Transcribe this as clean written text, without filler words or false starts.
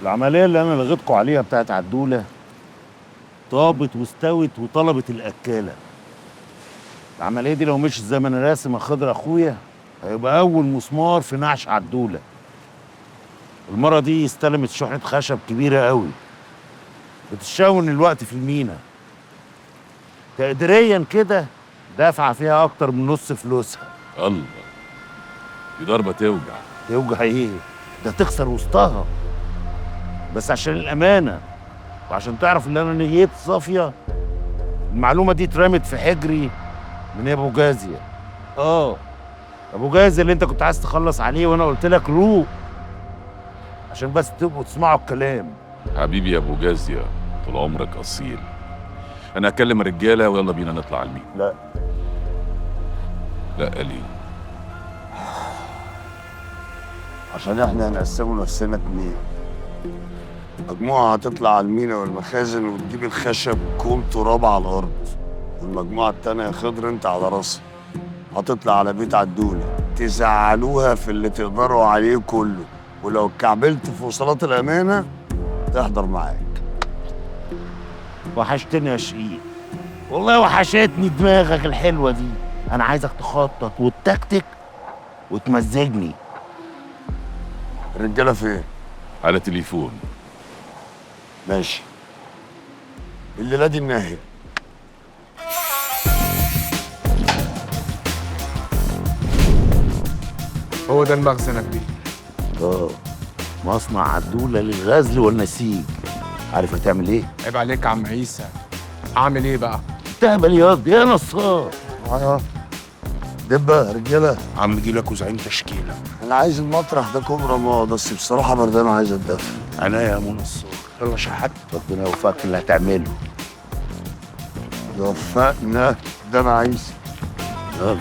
العملية اللي أنا لغيتكوا عليها بتاعت عدولة طابت واستوت وطلبت الأكالة. العملية دي لو مشيت زي ما أنا راسم يا خضر أخويا هيبقى أول مسمار في نعش عدولة. المرة دي استلمت شحنة خشب كبيرة قوي بتتشون الوقت في المينا. تقديريا كده دافعة فيها أكتر من نص فلوسها. الله، دي ضربة توجع. توجع إيه؟ ده تكسر وسطها. بس عشان الأمانة وعشان تعرف إن أنا نيتي صافية، المعلومة دي اترمت في حجري من أبو جازية. أبو جازية اللي أنت كنت عايز تخلص عليه وأنا قلت لك روق عشان بس تبقوا تسمعوا الكلام. حبيبي يا ابو جازية، طول عمرك اصيل. انا هكلم الرجاله ويلا بينا نطلع على المين. لا ليه؟ عشان احنا هنقسمه نفسنا اتنين. مجموعة هتطلع على المينا والمخازن وتجيب الخشب كوم تراب على الأرض، والمجموعة التانية يا خضر انت على راسها هتطلع على بيت عدولة تزعلوها في اللي تقدروا عليه كله، ولو اتكعبلت في وصلات الأمانة تحضر معاك. وحشتني يا شقيق، والله وحشتني دماغك الحلوة دي. أنا عايزك تخطط وتكتك وتمزجني. الرجالة فين؟ على تليفون. ماشي، الليلة دي الناهي. هو ده المخزن يا كبير. مصنع عدولة للغزل والنسيج. عارف هتعمل ايه؟ عيب عليك يا عم عيسى. اعمل ايه بقى؟ تهبل يا نصار. دبة رجالة، عم جي لك وزعيم تشكيلة. أنا عايز المطرح ده كوم رماد، بس بصراحة بردان عايز أتدفى. أنا يا منصور. يلا شحات. ربنا يوفقك في اللي هتعمله. يوفقنا، ده أنا عايز. يلا.